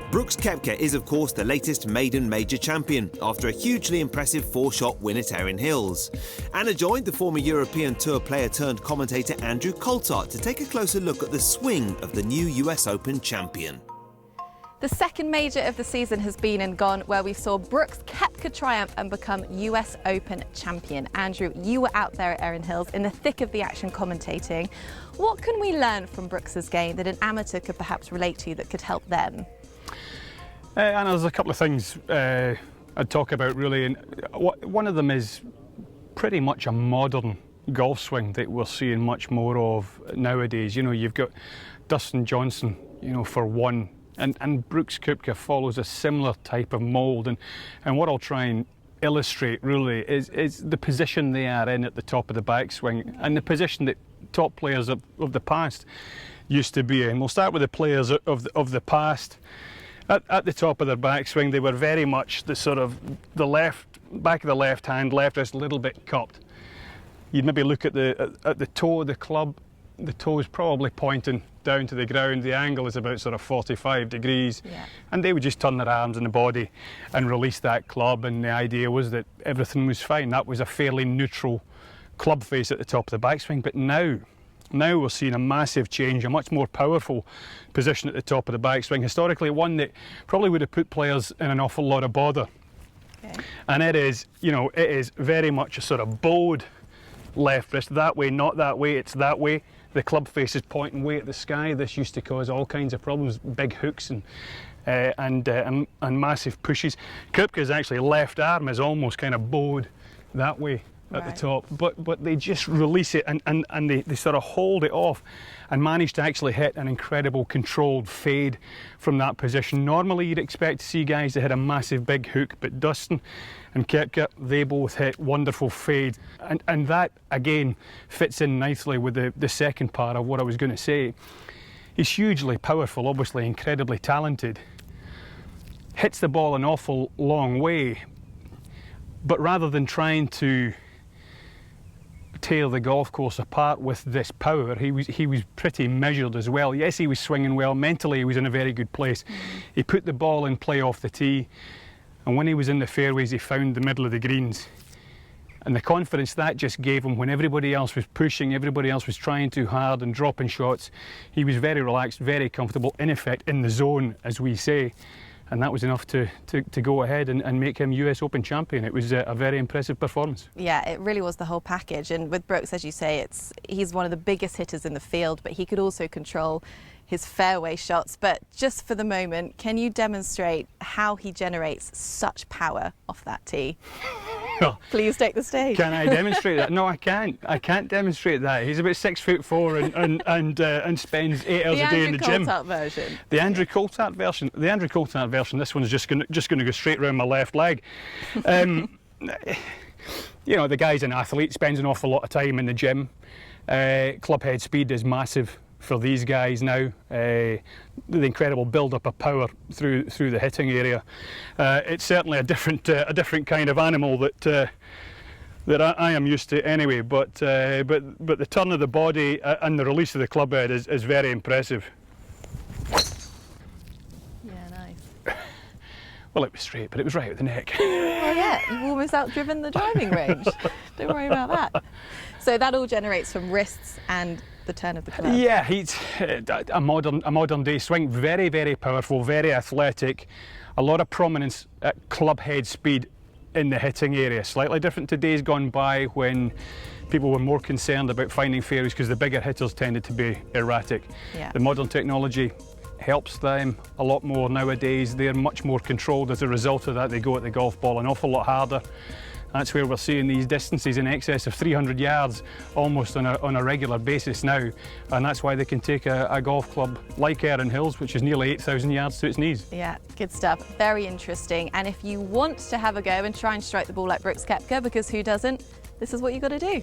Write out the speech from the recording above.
Brooks Koepka is of course the latest maiden major champion after a hugely impressive 4-shot win at Erin Hills. Anna joined the former European Tour player turned commentator Andrew Coltart to take a closer look at the swing of the new US Open champion. The second major of the season has been and gone, where we saw Brooks Koepka triumph and become US Open champion. Andrew, you were out there at Erin Hills in the thick of the action commentating. What can we learn from Brooks's game that an amateur could perhaps relate to that could help them? Anna, there's a couple of things I'd talk about really, and one of them is pretty much a modern golf swing that we're seeing much more of nowadays. You know, you've got Dustin Johnson, you know, for one, and Brooks Koepka follows a similar type of mould, and what I'll try and illustrate really is the position they are in at the top of the backswing and the position that top players of the past used to be in. We'll start with the players of the past. At the top of their backswing, they were very much the sort of the back of the left hand, left wrist a little bit cupped. You'd maybe look at the toe of the club. The toe is probably pointing down to the ground. The angle is about sort of 45 degrees, and they would just turn their arms and the body and release that club. And the idea was that everything was fine. That was a fairly neutral club face at the top of the backswing. But now we're seeing a massive change, a much more powerful position at the top of the backswing. Historically, one that probably would have put players in an awful lot of bother. Okay. And it is very much a sort of bowed left wrist, that way, not that way, it's that way. The club face is pointing way at the sky. This used to cause all kinds of problems, big hooks and massive pushes. Koepka's actually left arm is almost kind of bowed that way at the top, but they just release it and they sort of hold it off and manage to actually hit an incredible controlled fade from that position. Normally you'd expect to see guys that hit a massive big hook, but Dustin and Koepka, they both hit wonderful fade, and that again fits in nicely with the second part of what I was going to say. He's hugely powerful, obviously incredibly talented, hits the ball an awful long way, but rather than trying to tear the golf course apart with this power, he was pretty measured as well. Yes, he was swinging well. Mentally, he was in a very good place. He put the ball in play off the tee, and when he was in the fairways, he found the middle of the greens. And the confidence that just gave him when everybody else was pushing, everybody else was trying too hard and dropping shots, he was very relaxed, very comfortable, in effect in the zone, as we say. And that was enough to go ahead and make him US Open champion. It was a very impressive performance. Yeah, it really was the whole package. And with Brooks, as you say, he's one of the biggest hitters in the field, but he could also control his fairway shots. But just for the moment, can you demonstrate how he generates such power off that tee? Please take the stage. Can I demonstrate that? No, I can't. I can't demonstrate that. He's about 6'4" and spends 8 hours a day in the gym. The Andrew Coltart version. The Andrew Coltart version. The Andrew Coltart version. This one's just going to go straight round my left leg. You know, the guy's an athlete, spends an awful lot of time in the gym. Club head speed is massive for these guys now. The incredible build-up of power through the hitting area. It's certainly a different kind of animal that I am used to anyway. But the turn of the body and the release of the club head is very impressive. Yeah, nice. Well, it was straight, but it was right at the neck. Well, yeah, you've almost outdriven the driving range. Don't worry about that. So that all generates from wrists and the turn of the club. Yeah, he's a modern day swing, very, very powerful, very athletic, a lot of prominence at club head speed in the hitting area. Slightly different to days gone by when people were more concerned about finding fairways because the bigger hitters tended to be erratic. Yeah. The modern technology helps them a lot more nowadays. They're much more controlled as a result of that. They go at the golf ball an awful lot harder. That's where we're seeing these distances in excess of 300 yards almost on a regular basis now, and that's why they can take a golf club like Erin Hills, which is nearly 8,000 yards to its knees. Yeah, good stuff. Very interesting. And if you want to have a go and try and strike the ball like Brooks Koepka, because who doesn't, this is what you've got to do.